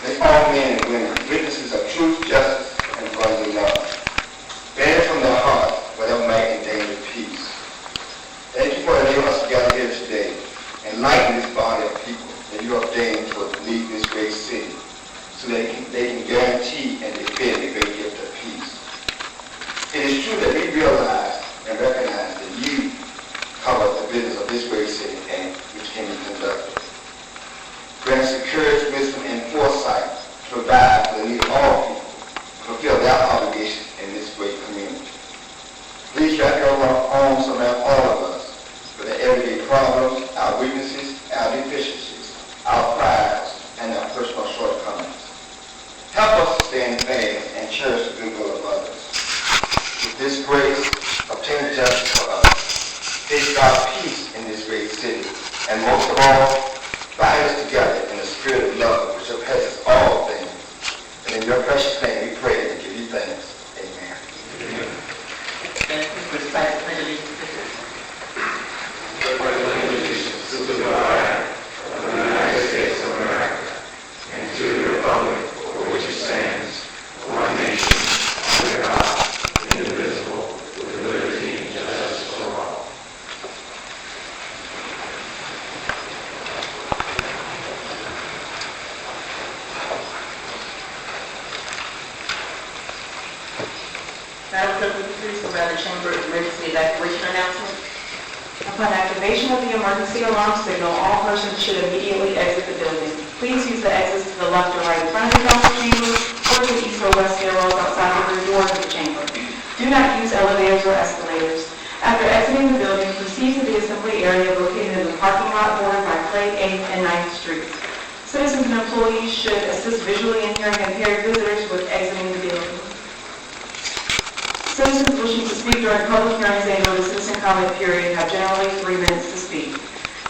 May all men and women, witnesses of truth, justice, and brotherly love, bear from their hearts whatever might endanger peace. Thank you for enabling us to gather here today, enlighten this body of people that you ordained to lead this great city, so that they can guarantee and defend the great gift of peace. It is true that we realize and recognize that you cover the business of this great city and which can be conducted. Grant us the courage, wisdom, and foresight to provide for the need of all people, fulfill their obligations in this great community. Please wrap your arms around all of us with our everyday problems, our weaknesses, our deficiencies, our prides, and our personal shortcomings. Help us to stand fast and cherish the goodwill of others. With this grace, obtain justice for us. Safeguard peace in this great city, and most of all, bind us together in the spirit of love which surpasses all things. And in your precious name we pray and give you thanks. Amen. Amen. Recite the pledge allegiance to the flag of the United States of America and to the republic for which it stands, one nation, under God, indivisible, with liberty and justice for all. Madam Clerk, would you please provide the Chamber emergency evacuation announcement? Upon activation of the emergency alarm signal, all persons should immediately exit the building. Please use the exits to the left or right in front of the council chamber or to the east or west stairwells outside the rear doors of the chamber. Do not use elevators or escalators. After exiting the building, proceed to the assembly area located in the parking lot bordered by Clay 8th and 9th Streets. Citizens and employees should assist visually and hearing impaired visitors with exiting the building. Citizens wishing to speak during public hearings and or the citizen comment period have generally 3 minutes to speak.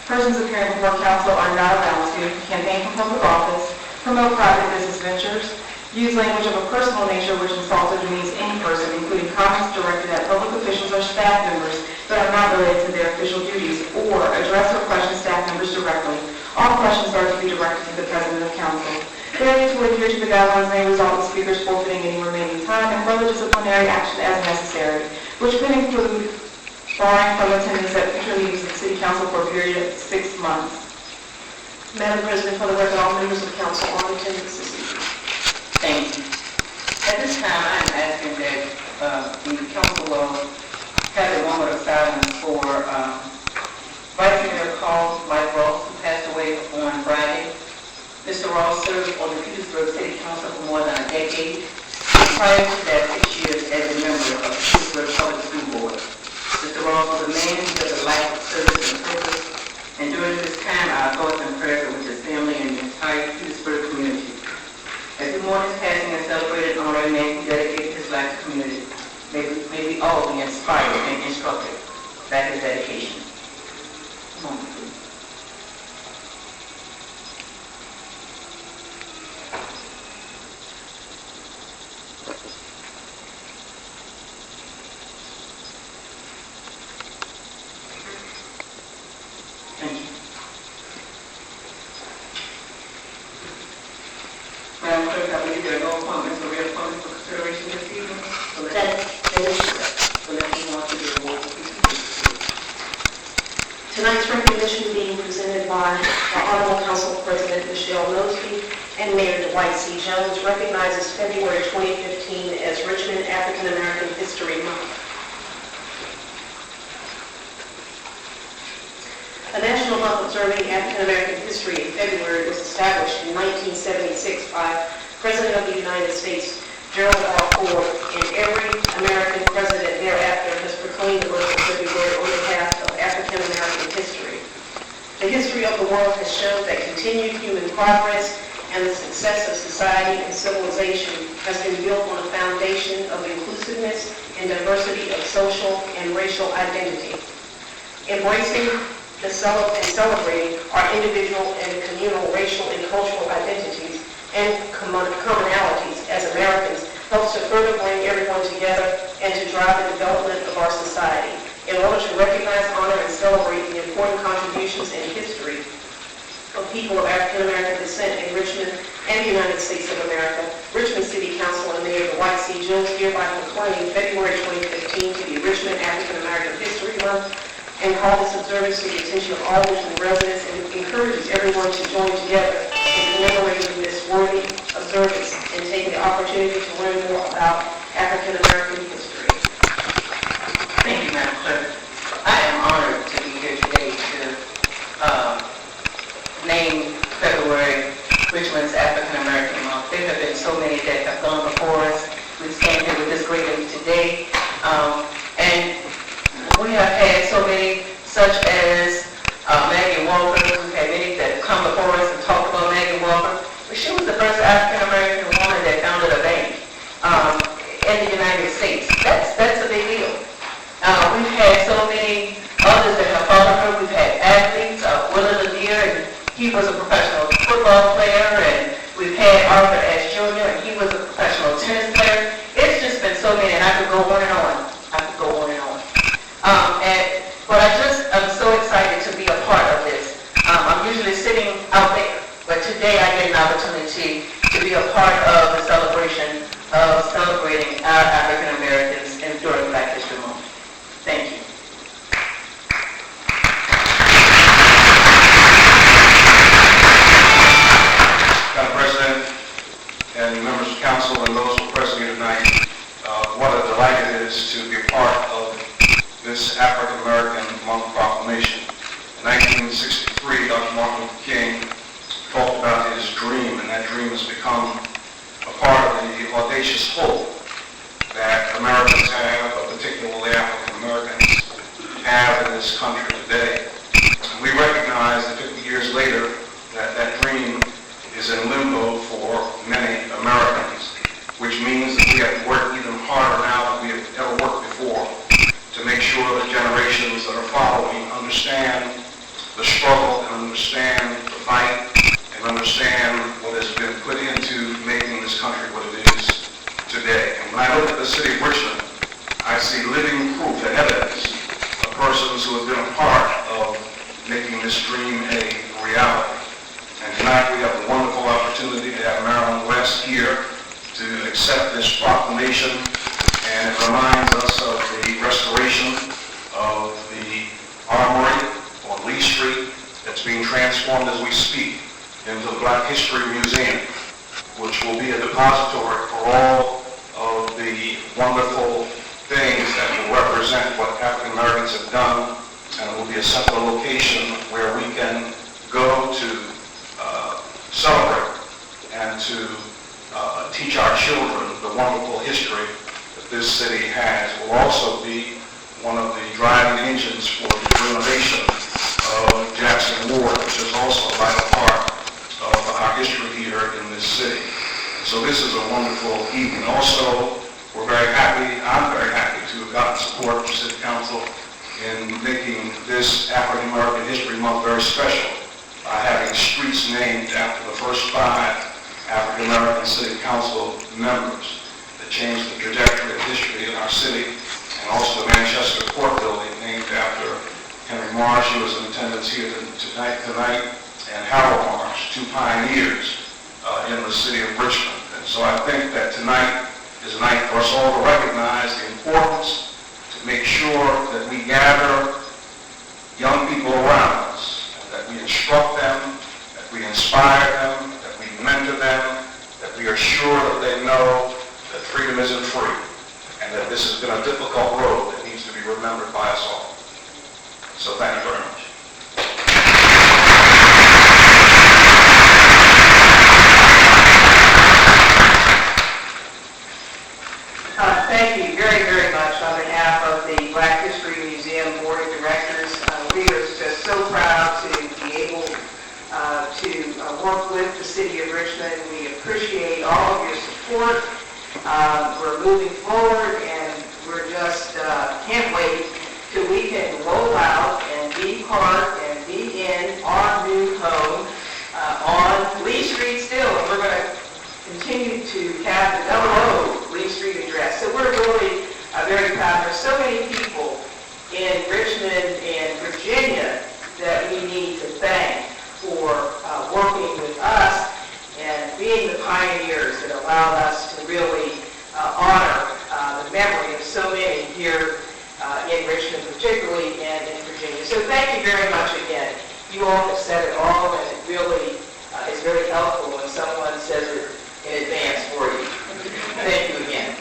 Persons appearing before council are not allowed to campaign for public office, promote private business ventures, use language of a personal nature which insults or demeans any person, including comments directed at public officials or staff members that are not related to their official duties, or address or question staff members directly. All questions are to be directed to the President of Council. Failure to adhere to the guidelines may result in speakers forfeiting any remaining time and further disciplinary action as necessary, which could include barring from attendance at future meetings of the City Council for a period of 6 months. Madam President, for the record, all members of council are in attendance this evening. Thank you. At this time, I'm asking that the council will have a moment of silence for Vice Mayor Carl Mike Ross, who passed away on Friday. Mr. Ross served on the Petersburg City Council for more than a decade. Prior to that, 6 years as a member of the Petersburg Public School Board. Mr. Ross was a man who lived a life of service and purpose, and during this time, our thoughts and prayers are with his family and the entire Petersburg community. As we mourn his passing and celebrate and honor a man who dedicated his life to the community, may we all be inspired and instructed by his dedication. Come on, please. Thank you. Madam Clerk, I believe there are no appointments or reappointments for consideration this evening. So let's move on to the award. Tonight's recognition being presented by the Honorable Council President Michelle Mosby and Mayor Dwight C. Jones recognizes February 2015 as Richmond African American History Month. A national month observing African American history in February was established in 1976 by President of the United States, Gerald R. Ford, and every American president thereafter has proclaimed the month of February on behalf of African American history. The history of the world has shown that continued human progress and the success of society and civilization has been built on a foundation of inclusiveness and diversity of social and racial identity. Embracing and celebrating our individual and communal racial and cultural identities and commonalities as Americans helps to further bring everyone together and to drive the development of our society. In order to recognize, honor, and celebrate the important contributions and history of people of African American descent in Richmond, and the United States of America, Richmond City Council and Mayor Dwight C. Jones hereby proclaim February 2015 to be Richmond African American History Month and call this observance to the attention of all Richmond residents and encourages everyone to join together in commemorating this worthy observance and taking the opportunity to learn more about African American history. Thank you, Madam Clerk. I am honored to be here today to name February Richmond's African American Month. There have been so many that have gone before us. We stand here with this great lady today. And we have had so many, such as Maggie Walker. We've had many that have come before us and talked about Maggie Walker. But she was the first African American woman that founded a bank in the United States. That's a big deal. We've had so many others that have followed her. We've had athletes, Willie Lanier, and he was a professional football player, and we've had Arthur Ashe Jr., and he was a professional tennis player. It's just been so many, and I could go on and on. But I'm so excited to be a part of this. I'm usually sitting out there, but today I get an opportunity to be a part of the celebration of celebrating our African Americans during Black History Month. Thank you. Madam President and members of council and those who are present here tonight, what a delight it is to be a part of this African American Month proclamation. In 1963, Dr. Martin Luther King talked about his dream, and that dream has become a part of the audacious hope that Americans have, but particularly African Americans have in this country today. And we recognize that 50 years later that that dream is in limbo for many Americans, which means that we have to work even harder now than we have ever worked before to make sure that generations that are following understand the struggle and understand the fight and understand what has been put into making this country what it is today. And when I look at the city of Richmond, I see living proof and evidence of persons who have been a part of making this dream a reality. And tonight we have a wonderful opportunity to have Marilyn West here to accept this proclamation, and it reminds us of the restoration of the Armory on Lee Street that's being transformed as we speak into the Black History Museum, which will be a depository for all of the wonderful things that will represent what African Americans have done, and it will be a central location where we can go to celebrate and to teach our children the wonderful history that this city has. Will also be one of the driving engines for the renovation of Jackson Ward, which is also a vital part of our history here in this city. So this is a wonderful evening. Also, I'm very happy to have gotten support from City Council in making this African American History Month very special by having streets named after the first 5 African American City Council members that changed the trajectory of history in our city, and also the Manchester Court Building named after Henry Marsh, who was in attendance here tonight, and Harold Marsh, 2 pioneers in the city of Richmond. And so I think that tonight is a night for us all to recognize the importance to make sure that we gather young people around us, and that we instruct them, that we inspire them, that we mentor them, that we are sure that they know that freedom isn't free, and that this has been a difficult road that needs to be remembered by us all. So thank you very much. Thank you very, very much on behalf of the Black History Museum Board of Directors. We are just so proud to be able to work with the City of Richmond. We appreciate all of your support. We're moving forward, and we're just can't wait till we can roll out and be part and be in our new home on Lee Street still. And we're going to continue to have the double Lee Street address. So we're really very proud. There's so many people in Richmond and Virginia that we need to thank for working with us and being pioneers that allowed us to really honor the memory of so many here in Richmond particularly and in Virginia. So thank you very much again. You all have said it all, and it really is very helpful when someone says it in advance for you. Thank you again.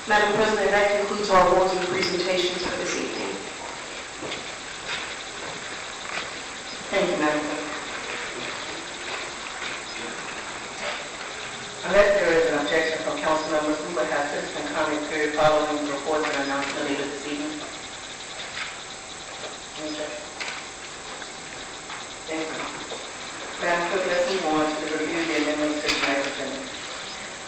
Madam President, that concludes our awards and presentations for this evening. Thank you, Madam Clerk. Unless there is an objection from council members, we will have citizen comment period following the reports and announcement later this evening. Thank you. Madam Clerk, let's move on to the review of the amendments to tonight's agenda.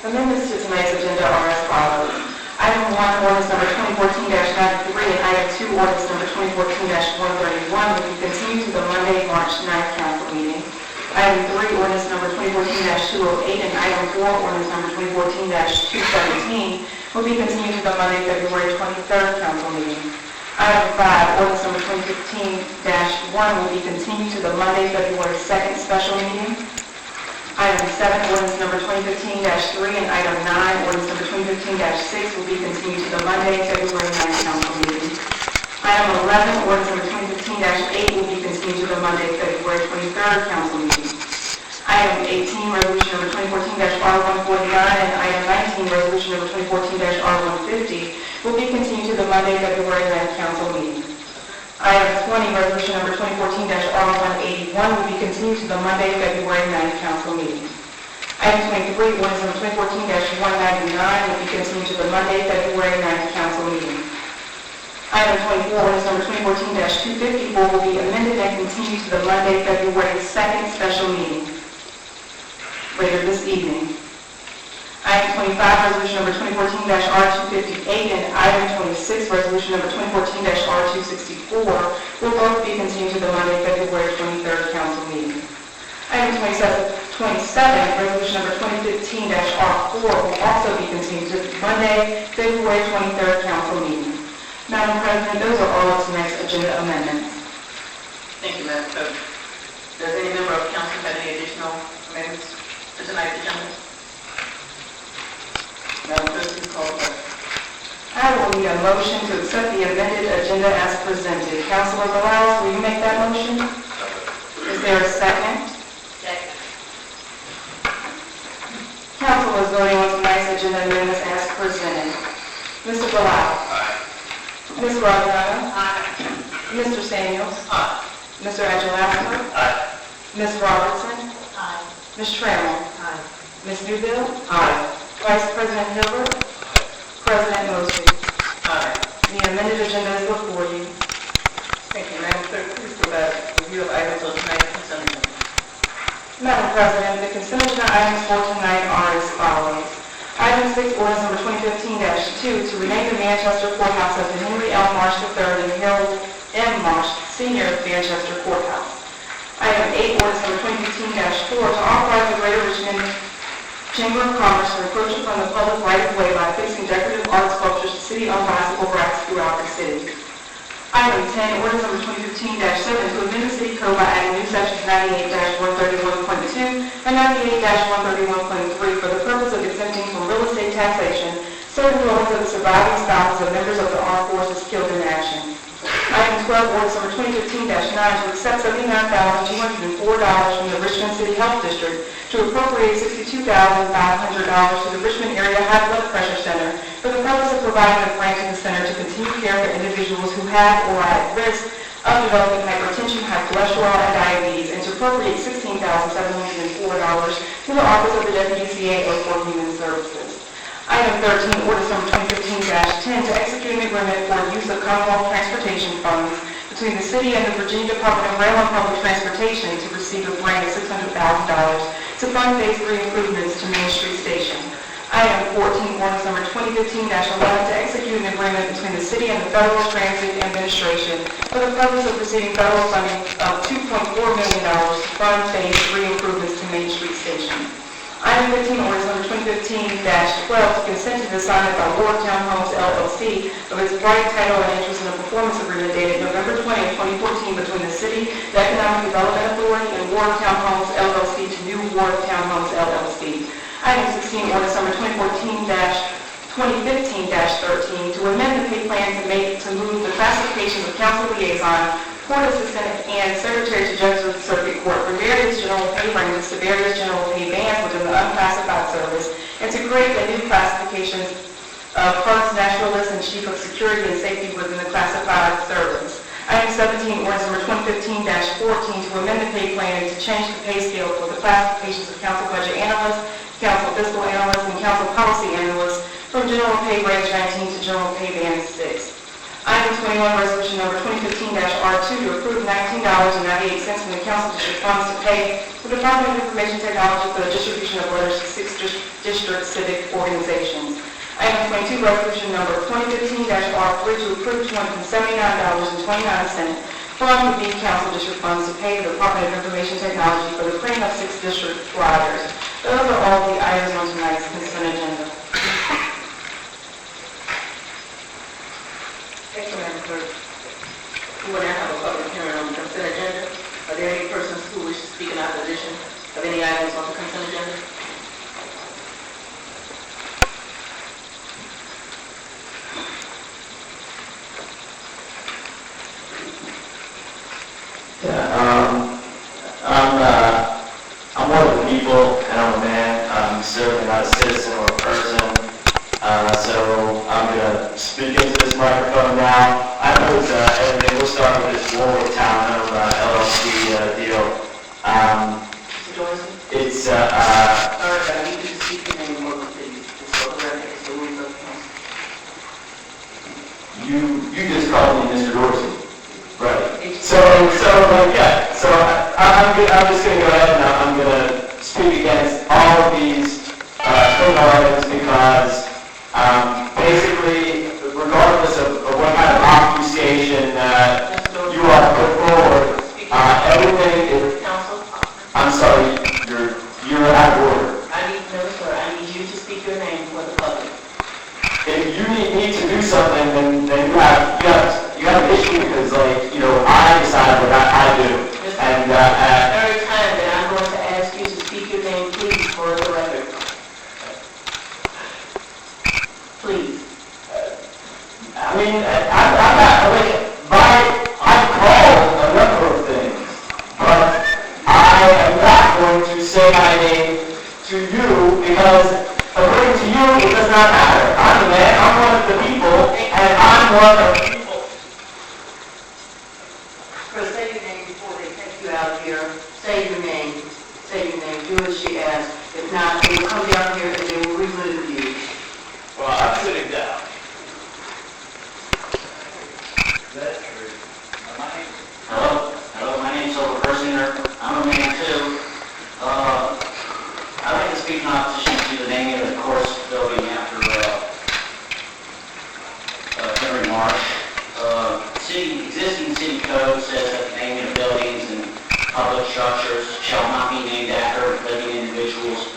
Amendments to tonight's agenda are as follows. Item 1, ordinance number 2014-93, and item 2, ordinance number 2014-131 will be continued to the Monday, March 9th council meeting. Item 3, ordinance number 2014-208, and item 4, ordinance number 2014-217 will be continued to the Monday, February 23rd council meeting. Item 5, ordinance number 2015-1 will be continued to the Monday, February 2nd special meeting. Item 7, ordinance number 2015-3, and item 9, ordinance number 2015-6 will be continued to the Monday, February 9th council meeting. Item 11, ordinance number 2015-8 will be continued to the Monday, February 23rd council meeting. Item 18, resolution number 2014-R149, and item 19, resolution number 2014-R150 will be continued to the Monday, February 9th council meeting. Item 20, resolution number 2014-R181 will be continued to the Monday, February 9th council meeting. Item 23, ordinance number 2014-199 will be continued to the Monday, February 9th council meeting. Item 24, ordinance number 2014-254 will be amended and continued to the Monday, February 2nd special meeting later this evening. Item 25, resolution number 2014-R258, and item 26, resolution number 2014-R264 will both be continued to the Monday, February 23rd council meeting. Item 27, resolution number 2015-R4 will also be continued to the Monday, February 23rd council meeting. Madam President, those are all of tonight's agenda amendments. Thank you, Madam Clerk. Does any member of council have any additional amendments to tonight's agenda? Madam Clerk, please call the roll. I will need a motion to accept the amended agenda as presented. Councilor Balaz, will you make that motion? Is there a second? Second. Council is voting on tonight's agenda amendments as presented. Mr. Balaz? Aye. Ms. Graziano? Aye. Mr. Samuels? Aye. Mr. Angelaster? Aye. Ms. Robertson? Aye. Ms. Trammell? Aye. Ms. Newville? Aye. Vice President Hilbert? President Mosley? Aye. The amended agenda is before you. Thank you, Madam Clerk. Please provide a review of items on tonight's consent agenda. Madam President, the consent agenda items for tonight are as follows. Item 6, ordinance number 2015-2 to rename the Manchester Courthouse as the Henry L. Marsh III and Harold M. Marsh Sr. Manchester Courthouse. Item 8, ordinance number 2015-4 to authorize the Greater Richmond Chamber of Commerce to encroach upon the public right-of-way by affixing decorative art sculptures to city-owned bicycle racks throughout the city. Item 10, ordinance number 2015-7 to amend the city code by adding new sections 98-131.2 and 98-131.3 for the purpose of exempting from real estate taxation certain dwellings of the surviving spouses of members of the armed forces killed in action. Item 12, ordinance number 2015-9 to accept $79,204 from the Richmond City Health District to appropriate $62,500 to the Richmond Area High Blood Pressure Center for the purpose of providing a grant to the center to continue care for individuals who have or are at risk of developing hypertension, high cholesterol, and diabetes, and to appropriate $16,704 to the Office of the Deputy CAO for Human Services. Item 13, ordinance number 2015-10 to execute an agreement for use of Commonwealth Transportation funds between the city and the Virginia Department of Rail and Public Transportation to receive a grant of $600,000 to fund Phase 3 improvements to Main Street Station. Item 14, ordinance number 2015-11 to execute an agreement between the city and the Federal Transit Administration for the purpose of receiving federal funding of $2.4 million to fund Phase 3 improvements to Main Street Station. Item 15, ordinance number 2015-12 to consent to the assignment by Ward Townhomes LLC of its right, title, and interest in a performance agreement dated November 20, 2014 between the City, the Economic Development Authority, and Ward Townhomes LLC to New Ward Townhomes LLC. Item 16, ordinance number 2015-13 to amend the pay plan to move the classifications of council liaison, court assistant, and secretary to judge of the circuit court for various general pay ranges to various general pay bands within the unclassified service, and to create a new classification of first naturalist and chief of security and safety within the classified service. Item 17, ordinance number 2015-14 to amend the pay plan to change the pay scale for the classifications of council budget analyst, council fiscal analyst, and council policy analyst from general pay range 19 to general pay band 6. Item 21, resolution number 2015-R2 to approve $19.98 from the council district funds to pay the Department of Information Technology for the distribution of letters to 6 district civic organizations. Item 22, resolution number 2015-R3 to approve $279.29 from the council district funds to pay the Department of Information Technology for the printing of 6 district flyers. Those are all the items on tonight's consent agenda. Thank you, Madam Clerk. We will now have a public hearing on the consent agenda. Are there any persons who wish to speak in opposition of any items on the consent agenda? I'm one of the people, and I'm a man. I'm certainly not a citizen or a person. So I'm going to speak into this microphone now. I know everything. We'll start with this Warwick Townhome LLC deal. Mr. Dorsey? It's Sorry, but I need you to speak your name more, please. Just for the record, it's the rules of council. you just called me Mr. Dorsey, right? So yeah. So I'm just going to go ahead and I'm going to speak against all of these criminal items because basically, regardless of what kind of obfuscation you are put forward, everything is... Council? I'm sorry, you're out of order. I need to know, sir, I need you to speak your name for the public. If you need me to do something, then you have an issue because, I decide what I do. And Third time that I'm going to ask you to speak your name, please, for the record. Please. I mean, I've called a number of things, but I am not going to say my name to you because, according to you, it does not matter. I'm the man, I'm one of the people, and I'm one of the people. First, say your name before they take you out here. Say your name. Say your name. Do as she asked. If not, they will come down here and they will remove you. Well, I'm sitting down. That's true. Hello, my name's Silver Persinger. I'm a man too. I'd like to speak in opposition to the naming of the course building after Henry Marsh. Existing city code says that the naming of buildings and public structures shall not be named after living individuals,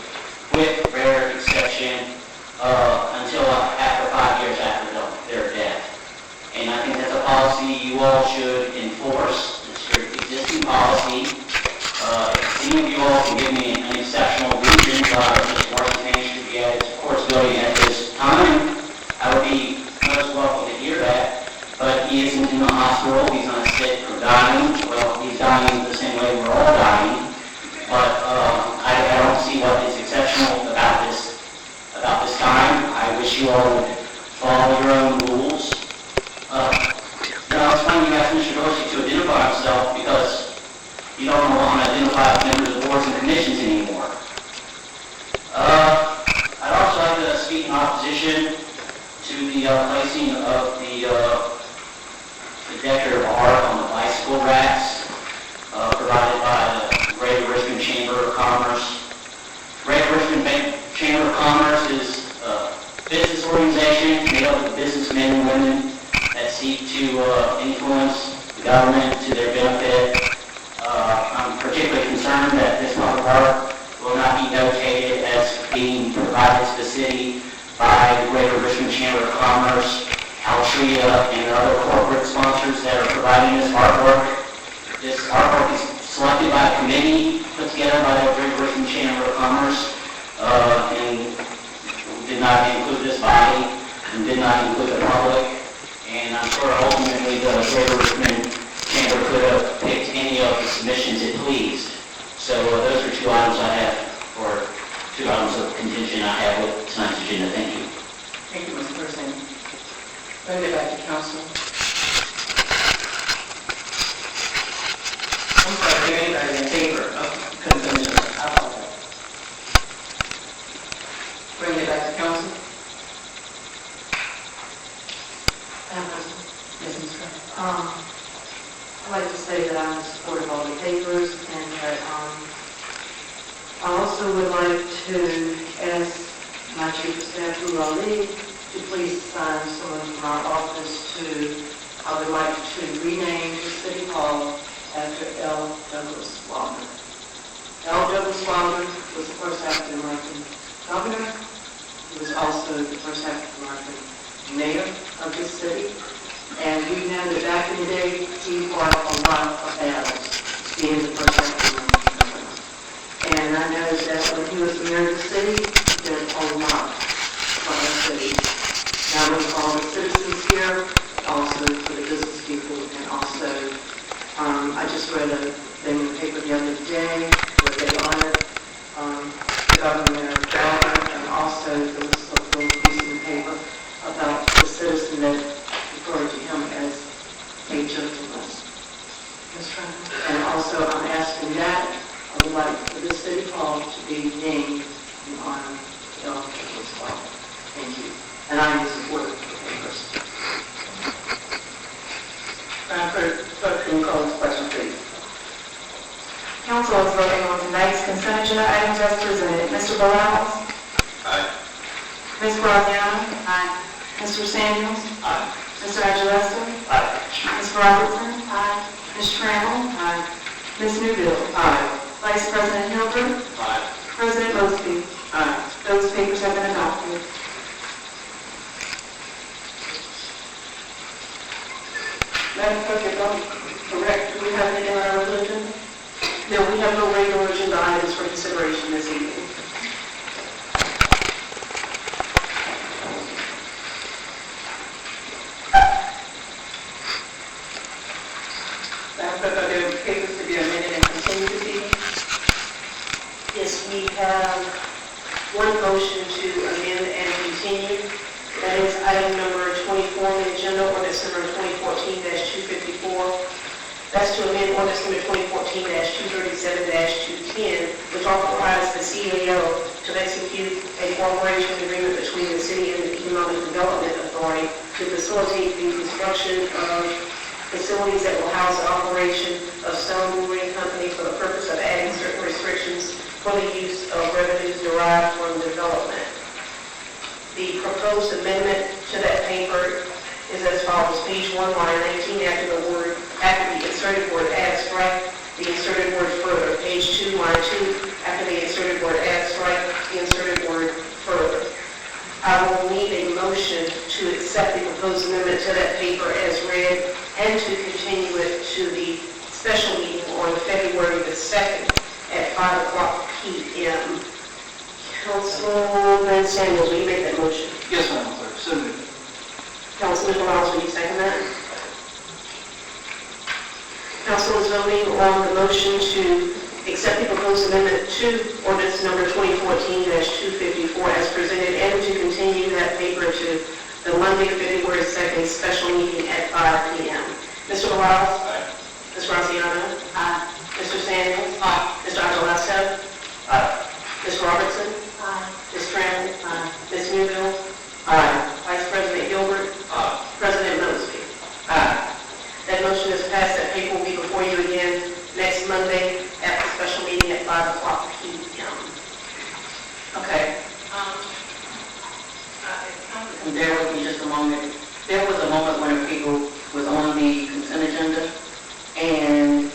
with rare exception until after 5 years after their death. And I think that's a policy you all should enforce. It's your existing policy. If any of you all can give me an exceptional reason why Mr. Washington should be at his course building at this time, I would be most welcome to hear that. But he isn't in the hospital. He's not sick or dying. Well, he's dying the same way we're all dying. But I don't see what is exceptional about this time. I wish you all would follow your own rules. Now, it's funny you asked Mr. Dorsey to identify himself because you don't want to identify members of boards and commissions anymore. I'd also like to speak in opposition to the placing of the decorative art on the bicycle racks provided by the Greater Richmond Chamber of Commerce. Greater Richmond Chamber of Commerce is a business organization made up of businessmen and women that seek to influence the government to their benefit. I'm particularly concerned that this public art will not be notated as being provided provided to the city by the Greater Richmond Chamber of Commerce, Altria, and other corporate sponsors that are providing this artwork. This artwork is selected by a committee put together by the Greater Richmond Chamber of Commerce, and did not include this body, and did not include the public. And I'm sure ultimately the Greater Richmond Chamber could have picked any of the submissions it pleased. So those are two items I have, or two items of contention I have with tonight's agenda. Thank you. Thank you, Mr. President. Bring it back to council. I'm sorry, is there anybody in favor of consent agenda? I apologize. Bring it back to council. Yes, Ms. Crawford. I'd like to say that I'm in support of all the papers, and that I also would like to ask my chief of staff, Lou Ali, to please assign someone from our office I would like to rename the city hall after L. Douglas Wilder. L. Douglas Wilder was the first African American governor. He was also the first African American mayor of this city. And we know that back in the day, he fought a lot of battles, being the first African American governor. And I know that when he was the mayor of the city, he did a lot for the city. Not only for all the citizens here, also for the business people, and also, I just read a thing in the paper the other day where they honored Governor Galvin, and also there was a little piece in the paper about the citizen that referred to him as a gentleman. And also, I'm asking that I would like for the city hall to be named in honor of L. Douglas Wilder. Thank you. And I am in support of the papers. Clerk, can you call this question, please? Council is voting on tonight's consent agenda items as presented. Mr. Bellhouse? Aye. Ms. Graziano? Aye. Mr. Samuels? Aye. Mr. Aguilera? Aye. Ms. Robertson? Aye. Ms. Trammell? Aye. Ms. Newville? Aye. Vice President Hilbert? Aye. President Mosby? Aye. Those papers have been adopted. Madam Clerk, if I'm correct, do we have anything on our agenda? No, we have no regular agenda items for consideration this evening. Madam Clerk, are there papers to be amended and continued this evening? Yes, we have one motion to amend and continue. That is item number 24 on the agenda, ordinance number 2014-254. That's to amend ordinance number 2014-237-210, which authorizes the CAO to execute a cooperation agreement between the city and the Economic Development Authority to facilitate the construction of facilities that will house the operation of Stone Brewing Company for the purpose of adding certain restrictions for the use of revenues derived from development. The proposed amendment to that paper is as follows. Page 1, line 19, after the inserted word add, strike the inserted word further. Page 2, line 2, after the inserted word add, strike the inserted word further. I will need a motion to accept the proposed amendment to that paper as read and to continue it to the special meeting on February the 2nd at 5 o'clock p.m. Councilman Samuels, will you make that motion? Yes, Madam Clerk. So moved. Councilman Ross, will you second that? Council is voting on the motion to accept the proposed amendment to ordinance number 2014-254 as presented and to continue that paper to the Monday, February 2nd special meeting at 5 p.m. Mr. Morales? Aye. Ms. Graziano? Aye. Mr. Samuels? Aye. Mr. Aguilera? Aye. Ms. Robertson? Aye. Ms. Trammell? Aye. Ms. Newville? Aye. Vice President Gilbert? Aye. President Mosby? Aye. That motion is passed. That paper will be before you again next Monday at the special meeting at 5 o'clock p.m. Okay. Bear with me just a moment. There was a moment when people was on the consent agenda, and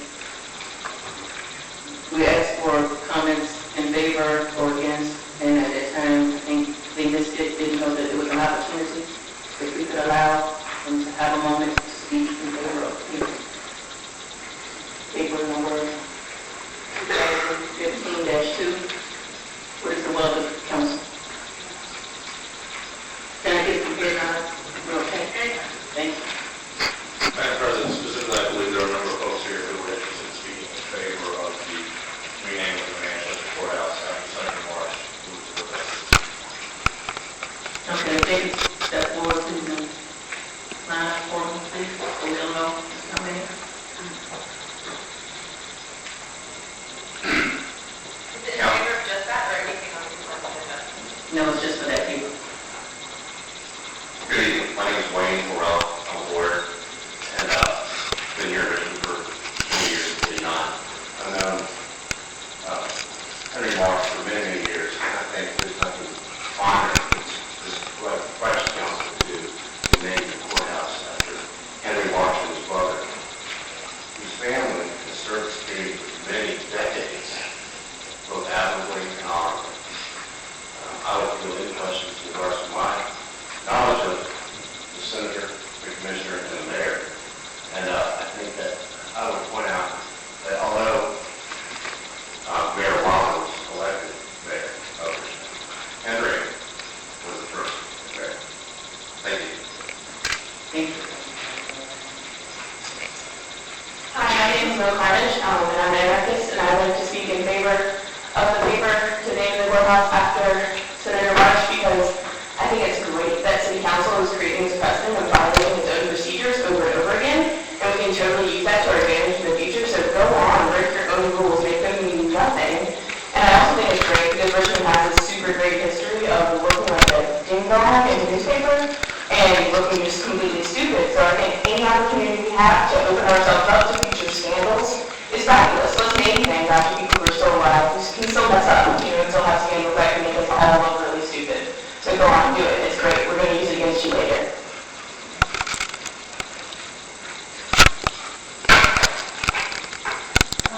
My name is Mel Carnage, and I'm an anarchist, and I'd like to speak in favor of the paper to name the courthouse after Senator Marsh, because I think it's great that City Council is creating this precedent of violating its own procedures over and over again, and we can totally use that to our advantage in the future. So go on, break your own rules, make them mean nothing. And I also think it's great because Richmond has a super great history of looking like a ding-dong in the newspaper and looking just completely stupid. So I think any opportunity we have to open ourselves up to future scandals is fabulous. Let's name things after people who are still alive. We can still mess up, and still have scandals that can make us all look really stupid. So go on, do it. It's great. We're going to use it against you later.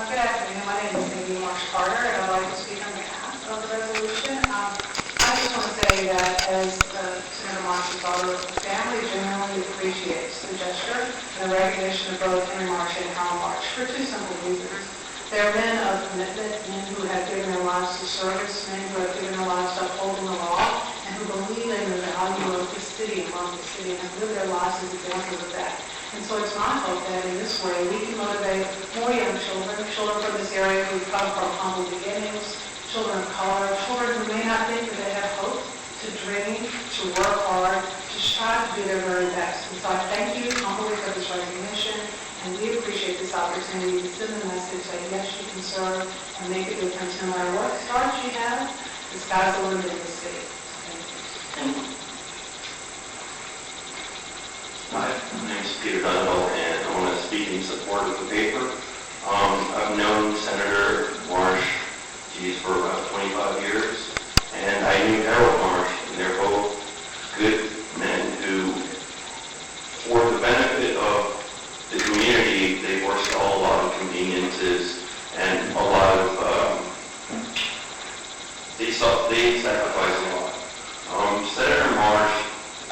Good afternoon. My name is Cindy Marsh Carter, and I'd like to speak on behalf of the resolution. I just want to say that as Senator Marsh's daughter, the family genuinely appreciates the gesture and the recognition of both Henry Marsh and Harold Marsh for two simple reasons. They're men of commitment, men who have given their lives to service, men who have given their lives to upholding the law, and who believe in the value of the city, among the city, and have lived their lives as examples of that. And so it's my hope that in this way we can motivate more young children, children from this area who come from humble beginnings, children of color, children who may not think that they have hope, to dream, to work hard, to strive to do their very best. And so I thank you humbly for this recognition, and we appreciate this opportunity to send the message that yes, you can serve and make a difference no matter what start you have. The sky's the limit in the city. Thank you. Hi, my name is Peter Dunwell, and I want to speak in support of the paper. I've known Senator Marsh, for about 25 years, and I knew Harold Marsh, and they're both good men who, for the benefit of the community, they forestall a lot of conveniences and a lot of, they sacrifice a lot. Senator Marsh,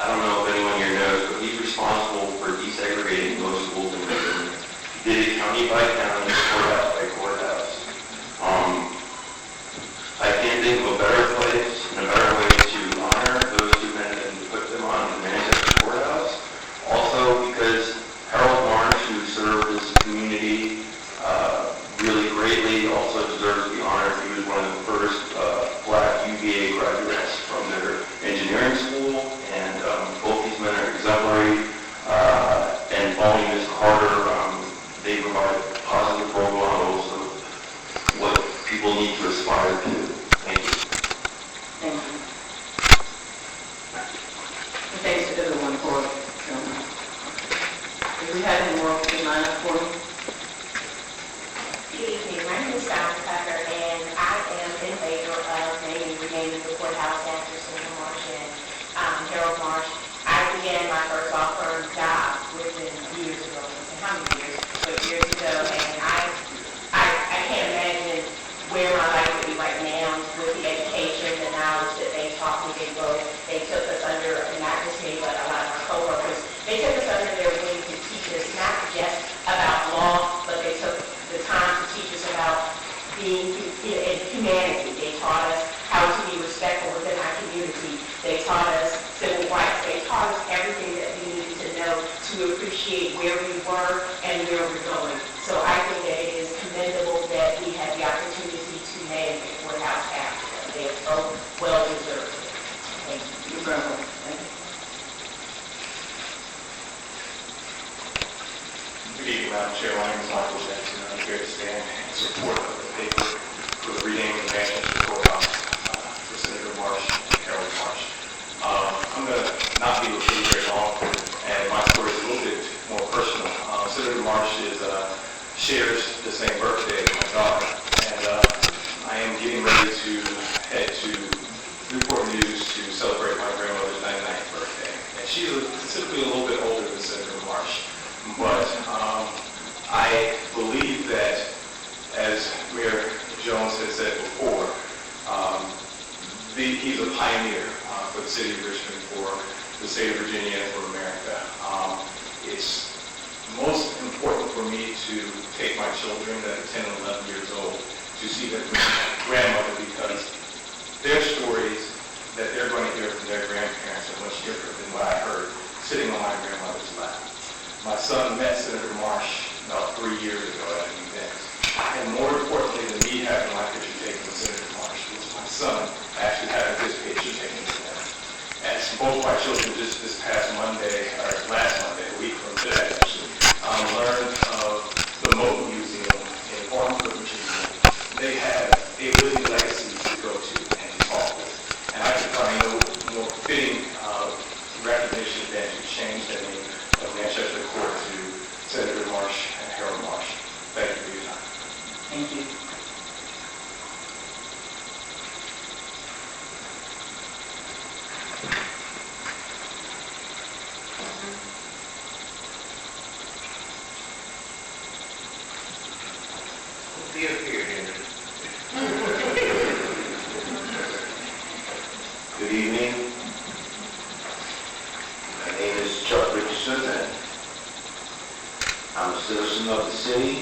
I don't know if anyone here knows, but he's responsible for desegregating most schools in Richmond. He did it county by county, courthouse by courthouse. I can't think of a better place and a better way to honor those two men than to put them on the Manchester courthouse. Also because Harold Marsh, who served this community really greatly, also deserves to be honored. He was one of the first black UVA graduates from their engineering school, and both these men are exemplary. And following Ms. Carter, they provide positive role models of what people need to aspire to. Thank you. Thank you. And thanks to everyone for if we have any more, please line up for me. Good evening. My name is Donna Tucker, and I am in favor of renaming the courthouse after Senator Marsh and Harold Marsh. I began my first law firm job within years ago. I don't know how many years, but years ago, and I can't imagine where my life would be right now with the education, the knowledge that they taught me. They took us under, and not just me, but a lot of our coworkers. They took us under their wing to teach us not just about law, but they took the time to teach us about being in humanity. They taught us how to be respectful within our community. They taught us civil rights. They taught us everything that we needed to know to appreciate where we were and where we're going. So I think that it is commendable that we had the opportunity to name the courthouse after them. They are both well deserved. Thank you. You're welcome. Thank you. Good evening, Madam Chair. My name is Michael Jackson. I'm here to stand in support of the paper for the renaming of Manchester Courthouse for Senator Marsh and Harold Marsh. I'm going to not be with you very long, and my story is a little bit more personal. Senator Marsh shares the same birthday as my daughter, and I am getting ready to head to Newport News to celebrate my grandmother's 99th birthday. And she's typically a little bit older than Senator Marsh, but I believe that, as Mayor Jones has said before, he's a pioneer for the city of Richmond, for the state of Virginia, and for America. It's most important for me to take my children that are 10 and 11 years old to see their grandmother, because their stories that they're going to hear from their grandparents are much different than what I heard sitting on my grandmother's lap. My son met Senator Marsh about 3 years ago at an event. And more importantly than me having my picture taken with Senator Marsh was my son actually having his picture taken with him. And both my children just this past Monday, or last Monday, a week from today actually, learned of the Moten Museum in Farmville, Virginia. They have a living legacy to go to and to talk with. And I can find no more fitting recognition than to change the name of Manchester Court to Senator Marsh and Harold Marsh. Thank you for your time. Thank you. Be up here, Henry. Good evening. My name is Chuck Richardson, and I'm a citizen of the city.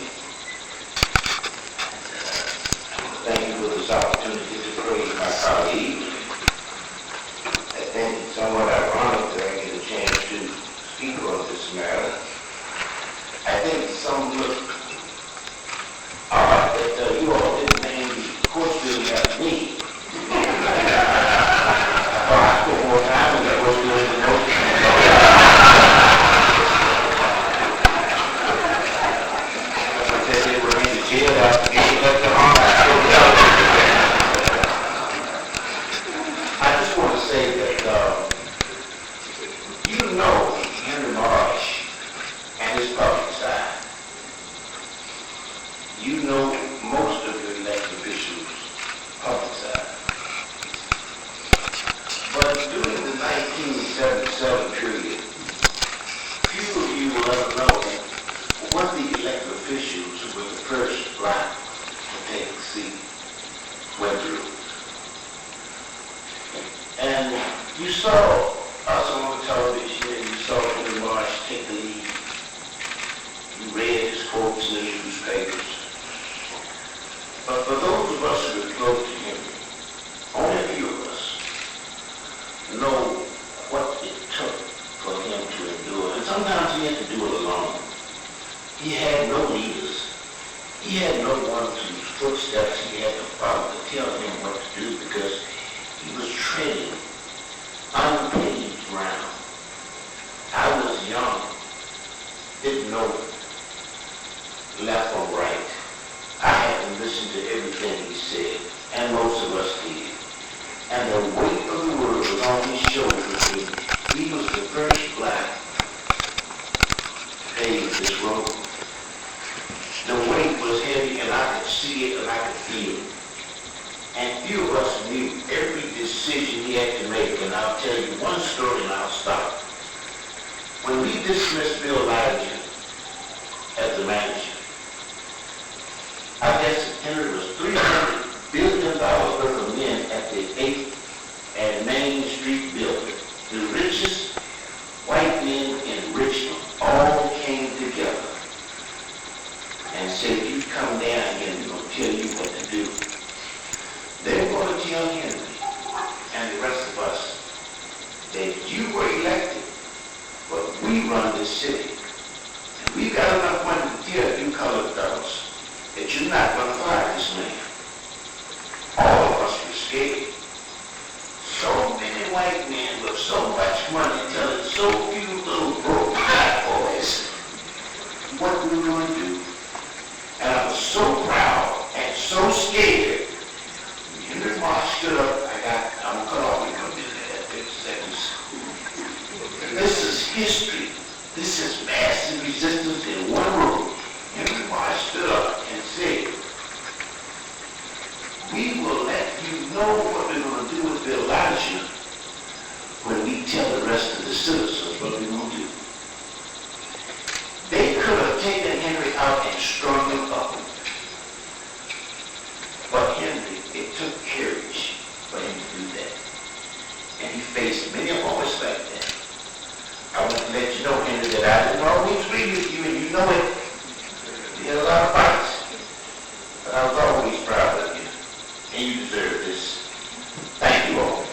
Thank you for this opportunity to praise my colleague. I think it's somewhat ironic that I get a chance to speak on this matter. I think some look odd that you all didn't name the court building after me. I spent more time in that court building than most of them. I said they were in the jail after getting left at home. I just want to say that you know Henry Marsh and his public side. You know most of your elected officials' public side. But during the 1977 period, few of you will ever know what the elected officials who were the first black to take a seat went through. And you saw us on television, and you saw Henry Marsh take the lead. You read his quotes in the newspapers. But for those of us who are close to him, only a few of us know what it took for him to endure. And sometimes he had to do it alone. He had no leaders. He had no one whose footsteps he had to follow to tell him what to do, because he was treading unpaved ground. I was young, didn't know left or right. I had to listen to everything he said, and most of us did. And the weight of the world was on his shoulders. He was the first black to pave this road. The weight was heavy, and I could see it and I could feel it. And few of us knew every decision he had to make. And I'll tell you one story and I'll stop. When we dismissed Bill Elijah as the manager, I guess Henry was $300 billion worth of men at the 8th and Main Street building. The richest white men in Richmond all came together and said, you come down here and we're going to tell you what to do. They were going to tell Henry and the rest of us that you were elected, but we run this city. And we've got enough money to tell you colored fellas that you're not going to fire this man. All of us were scared. So many white men with so much money telling so few little broke black boys what we were going to do. And I was so proud and so scared. Henry Marsh stood up. I'm going to cut off and come in at 50 seconds. This is history. This is massive resistance in one room. Henry Marsh stood up and said, we will let you know what we're going to do with Bill Elijah when we tell the rest of the citizens what we're going to do. They could have taken Henry out and strung him up. But Henry, it took courage for him to do that. And he faced many moments like that. I want to let you know, Henry, that I didn't always agree with you, and you know it. We had a lot of fights. But I was always proud of you. And you deserve this. Thank you all.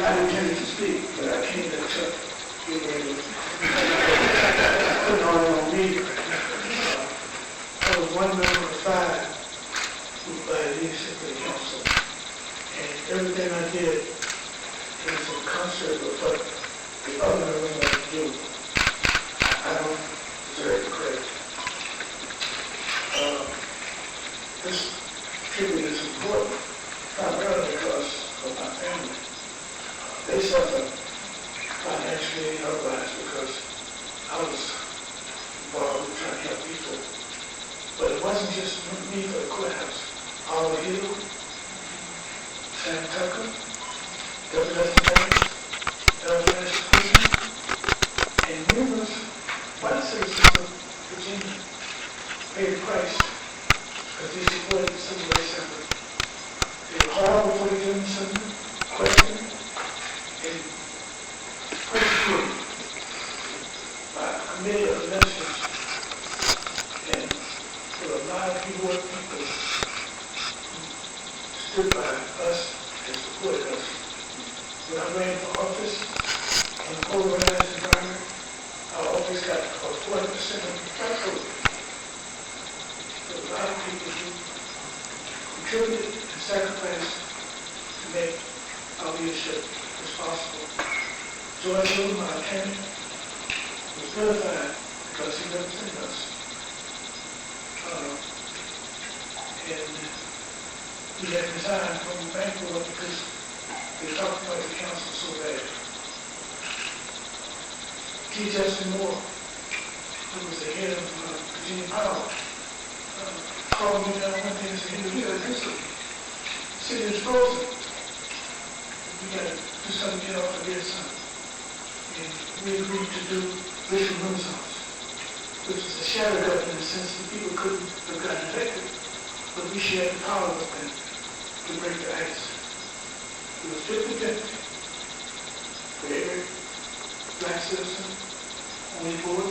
I intended to speak, but I can't let Chuck get ready. Put all on me. I was one member of 5 who leadership of the council. And everything I did was in concert with what the other members like to do. I don't deserve the credit. This tribute is important, primarily because of my family. They suffered financially and otherwise because I was involved with trying to help people. But it wasn't just me for the courthouse. Oliver Hill, Sam Tucker, W.S. Banks, L.S. Queen, and numerous white citizens of Virginia paid a price because they supported the civil rights effort. They were horrible for the German civil, questioned, and persecuted by a committee of ministers. And there were a lot of people who stood by us and supported us. When I ran for office in a polarized environment, our office got a 40% of the black vote. There were a lot of people who contributed and sacrificed to make our leadership responsible. George Hill, my attorney, was vilified because he represented us. And he had resigned from the bank board because they talked about the council so bad. T. Justin Moore, who was the head of Virginia Power, called me down one day and said, "Hey, listen, the city is frozen. We got to do something to get off the red sun." And we agreed to do Richard Renaissance, which is a shadow government in the sense that people couldn't have gotten elected, but we shared the power with them to break the ice. It was 50-50 for every black citizen on the board.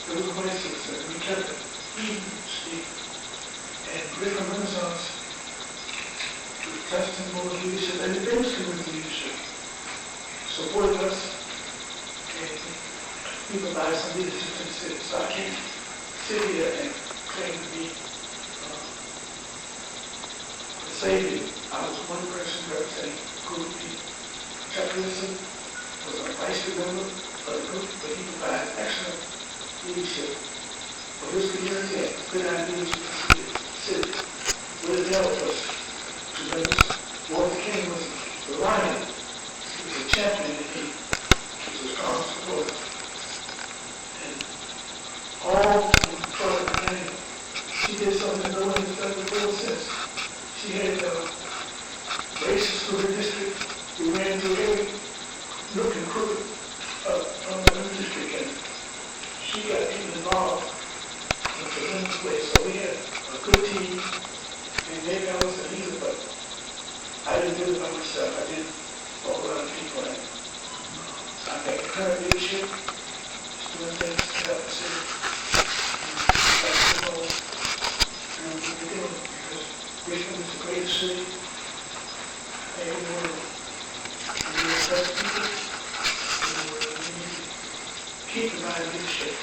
There was a white citizen, and we kept it even, Steve. And Richard Renaissance, with Justin Moore's leadership and the Davis Community leadership, supported us and we provided some leadership to the city. So I can't sit here and claim to be the savior. I was one person representing a group of people. Chuck Wilson was a vice member of the group, but he provided excellent leadership for his community and good ideas for the city. Willie Dell was tremendous. Walter King was the lion. He was a champion and he was a strong supporter. And all control of the planning, she did something no one has done before since. She had races through her district. We ran through every nook and crook from the new district, and she got people involved in the tremendous way. So we had a good team, and maybe I was the leader, but I didn't do it by myself. I did for a lot of people. And I thank the current leadership, doing things to help the city. And we keep doing it because Richmond is the greatest city. And we want to respect people. And we need to keep in mind leadership.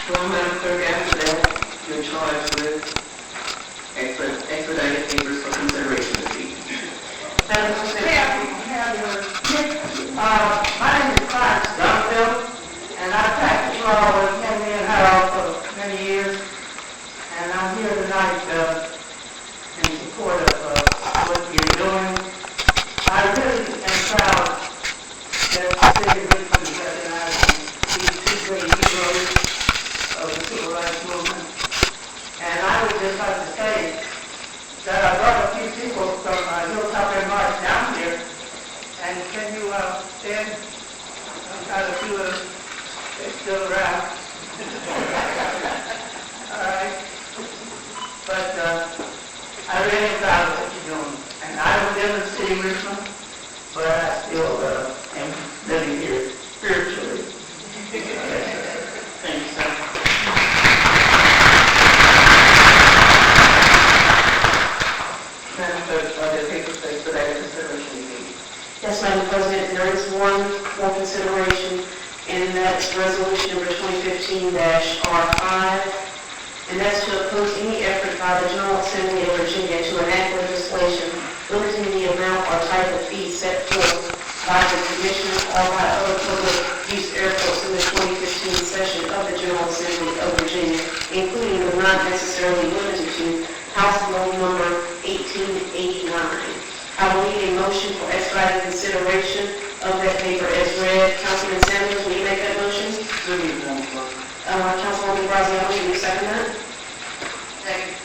Well, Madam Clerk, after that, you're charged with expedited papers for consideration this evening. My name is Clarence Dunfield, and I've practiced law with Henry and Harold for many years, and I'm here tonight in support of what you're doing. I really am proud that the city of Richmond is recognizing these two great heroes of the civil rights movement. And I would just like to say that I brought a few people from Hilltop and March down here. And can you stand? I've got a few of them. They're still around. All right. But I really am proud of what you're doing. And I don't live in the city of Richmond, but I still am President, there is one for consideration, and that's resolution number 2015-R5, and that's to oppose any effort by the General Assembly of Virginia to enact legislation limiting the amount or type of fees set forth by the Commission or by other public use airports in the 2015 session of the General Assembly of Virginia, including but not necessarily limited to House Bill number 1889. I will need a motion for expedited consideration of that paper as read. Councilman Samuels, will you make that motion? Councilwoman Graziano, will you second that? Second.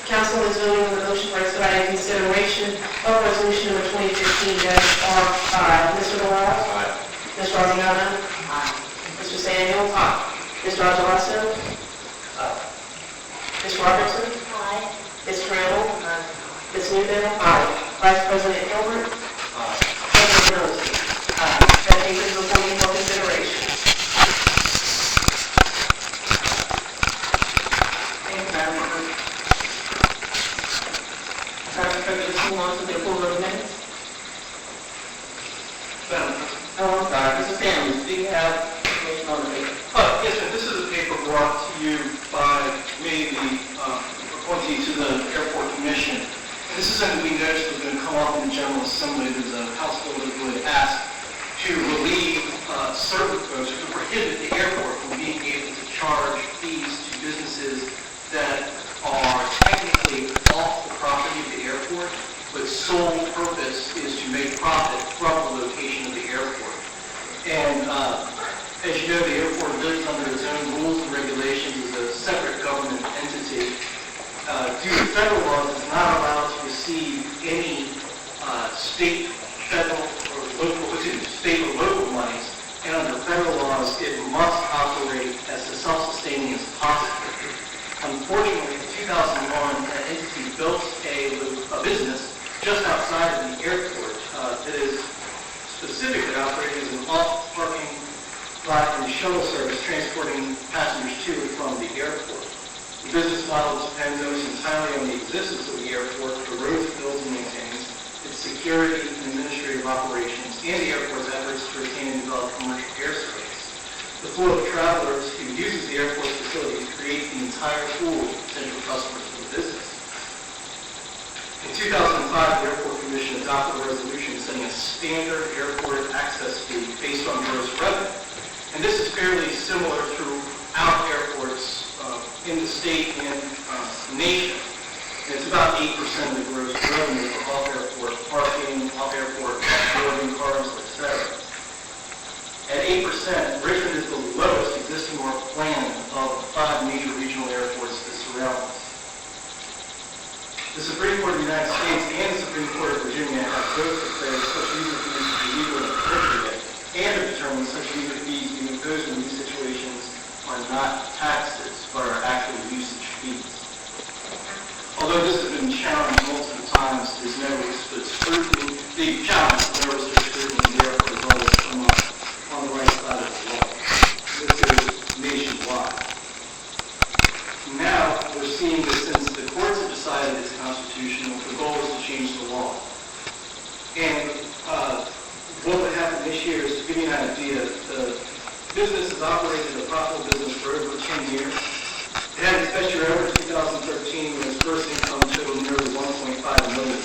Council is voting on the motion for expedited consideration of resolution number 2015-R5. Mr. Morales? Aye. Ms. Graziano? Aye. Mr. Samuels? Aye. Mr. Archulasso? Aye. Ms. Robertson? Aye. Ms. Crandall? Aye. Ms. Newbell? Aye. Vice President Gilbert? Aye. President Nosey? Aye. That paper is before you for consideration. Thank you, Madam Clerk. Madam Clerk, let's move on to the approval of minutes. Oh, I'm sorry, Mr. Samuels, do you have information on the paper? Yes, sir. This is a paper brought to you by me, the appointee to the Airport Commission. And this is something we noticed was going to come up in the General Assembly. There's a House bill that would ask to relieve certain folks, or to prohibit the airport from being able to charge fees to businesses that are technically off the property of the airport, but sole purpose is to make profit from the location of the airport. And as you know, the airport lives under its own rules and regulations as a separate government entity. Due to federal laws, it's not allowed to receive any state, federal, or local monies. And under federal laws, it must operate as self-sustaining as possible. Unfortunately, in 2001, that entity built a business just outside of the airport that is specifically operating as an off-parking lot and shuttle service transporting passengers to and from the airport. The business model depends almost entirely on the existence of the airport, the roads it builds and maintains, its security and administrative operations, and the airport's efforts to retain and develop commercial air service. The flow of travelers who uses the airport's facilities creates the entire pool of potential customers for the business. In 2005, the Airport Commission adopted a resolution setting a standard airport access fee based on gross revenue. And this is fairly similar throughout airports in the state and nation. And it's about 8% of the gross revenue for off-airport parking, off-airport boarding cars, etc. At 8%, Richmond is the lowest existing or planned of 5 major regional airports that surround us. The Supreme Court of the United States and the Supreme Court of Virginia have both declared such user fees to be legal and appropriate, and have determined such user fees being imposed in these situations are not taxes, but are actual usage fees. Although this has been challenged multiple times, there's no withstood scrutiny. The challenge is no withstood scrutiny, and therefore has always come up on the right side of the law. This goes nationwide. Now, we're seeing that since the courts have decided it's constitutional, the goal is to change the law. And what would happen this year is, to give you an idea, the business has operated a profitable business for over 10 years. It had its best year ever in 2013 when its gross income totaled nearly $1.5 million.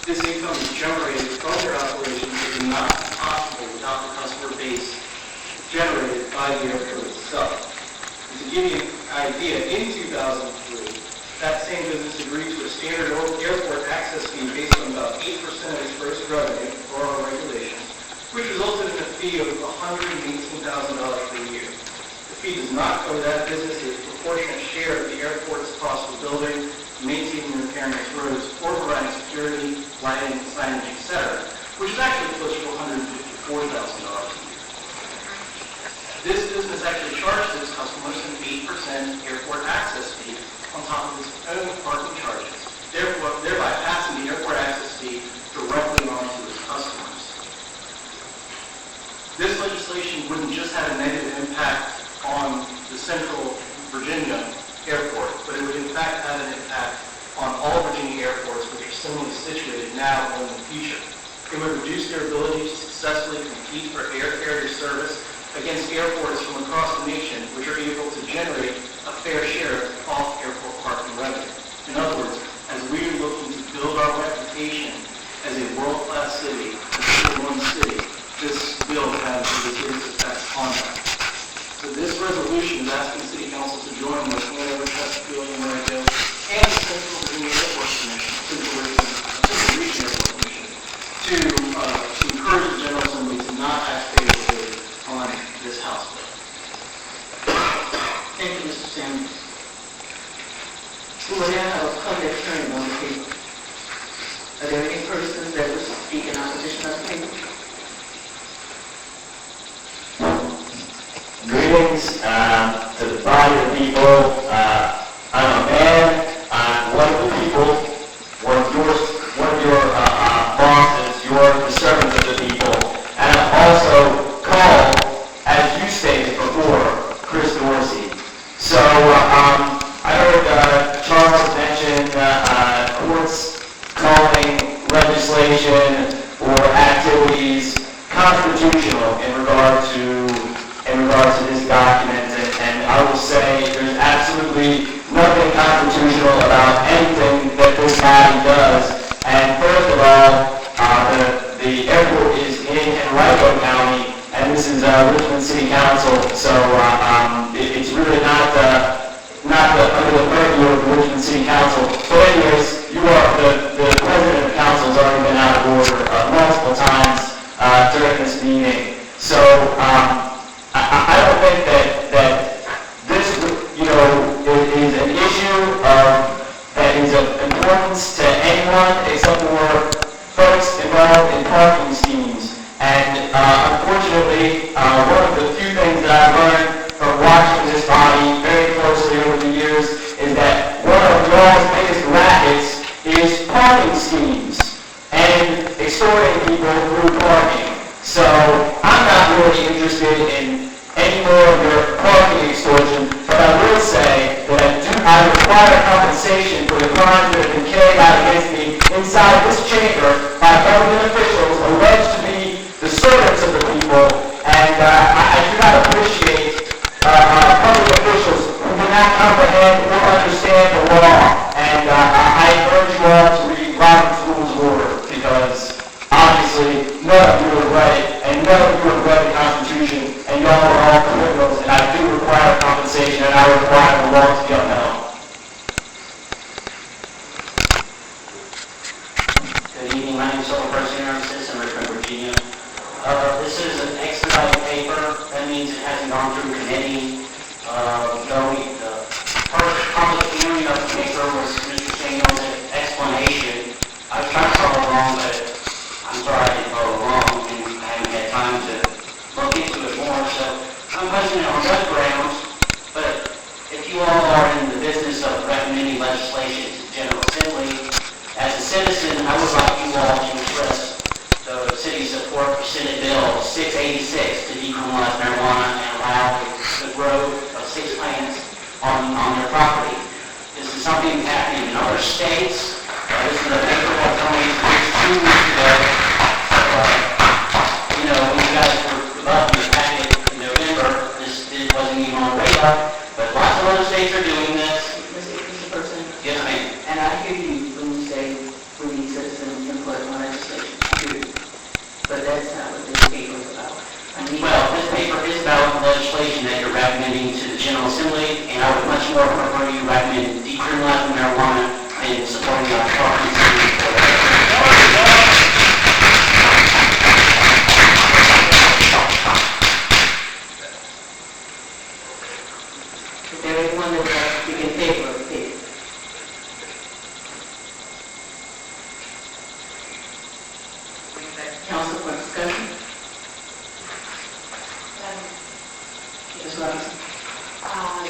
This income is generated from their operations that is not possible without the customer base generated by the airport itself. And to give you an idea, in 2003, that same business agreed to a standard airport access fee based on about 8% of its gross revenue for our regulations, which resulted in a fee of $118,000 per year. The fee does not cover that business as a proportionate share of the airport's cost for building, maintaining and repairing its roads, or providing security, lighting, signage, etc., which is actually close to $154,000 a year. This business actually charges its customers an 8% airport access fee on top of its own parking charges, thereby passing the airport access fee directly on to its customers. This legislation wouldn't just have a negative impact on the Central Virginia airport, but it would in fact have an impact on all Virginia airports which are similarly situated now or in the future. It would reduce their ability to successfully compete for air carrier service against airports from across the nation, which are able to generate a fair share of off-airport parking revenue. In other words, as we are looking to build our reputation as a world-class city, a tier 1 city, this bill has a serious effect on that. So this resolution is asking City Council to join with whatever Chesterfield and Maryville and the Central Virginia Airport Commission, Central Region Airport Commission, to encourage the General Assembly to not act favorably on this House bill. Thank you, Mr. Sanders. We will now have a public hearing on the paper. Are there any persons that wish to speak in opposition of the paper? Greetings to the body of people. I'm a man. I'm one of the people, one of your bosses. You're the servants of the people. And I'm also called, as you stated before, Chris Dorsey. So I heard Charles mention courts calling legislation or activities constitutional in regard to this document, and I will say there's absolutely nothing constitutional about anything that this body does. And first of all, the airport is in Henrico County, and this is Richmond City Council, so it's really not under the purview of the Richmond City Council. But anyways, the president of the council has already been out of order multiple times during this meeting. So I don't think that this, is an issue that is of importance to anyone except for folks involved in parking schemes. And unfortunately, one of the few things that I've learned from watching this body very closely over the years is that one of y'all's biggest rackets is parking schemes and extorting people through parking. So I'm not really interested in any more of your parking extortion, but I will say that I require compensation for the crimes that have been carried out against me inside this chamber by government officials alleged to be the servants of the people, and I do not appreciate public officials who do not comprehend or understand the law, and I urge you all to read Robert's Rules of Order, because obviously none of you have read it, and none of you have read the Constitution, and y'all are all criminals, and I do require compensation, and I require the law to be upheld. Good evening, my name is Silver Person, I'm a citizen of Richmond, Virginia. This is an expedited paper. That means it hasn't gone through committee. The first public hearing of the paper was Mr. Samuel's explanation. I was trying to follow along, but I'm sorry I didn't follow along, and I haven't had time to look into it more. So I'm questioning it on those grounds. But if you all are in the business of recommending legislation to the General Assembly, as a citizen, I would like you all to express the city's support for Senate Bill 686 to decriminalize marijuana and allow the growth of 6 plants on their property. This is something that's happening in other states. This is a paper that was only 2 weeks ago. When you guys were developing the packet in November, this wasn't even on the radar. But lots of other states are doing this. Mr. Person? Yes, ma'am. And I hear you when you say we need citizen input on legislation. I do. But that's not what this paper is about. Well, this paper is about legislation that you're recommending to the General Assembly, and I would much more prefer you recommend decriminalizing marijuana and supporting our parking scheme for that. Is there anyone that would like to speak in favor of the paper? Bring it back to council for discussion. Ms. Robinson?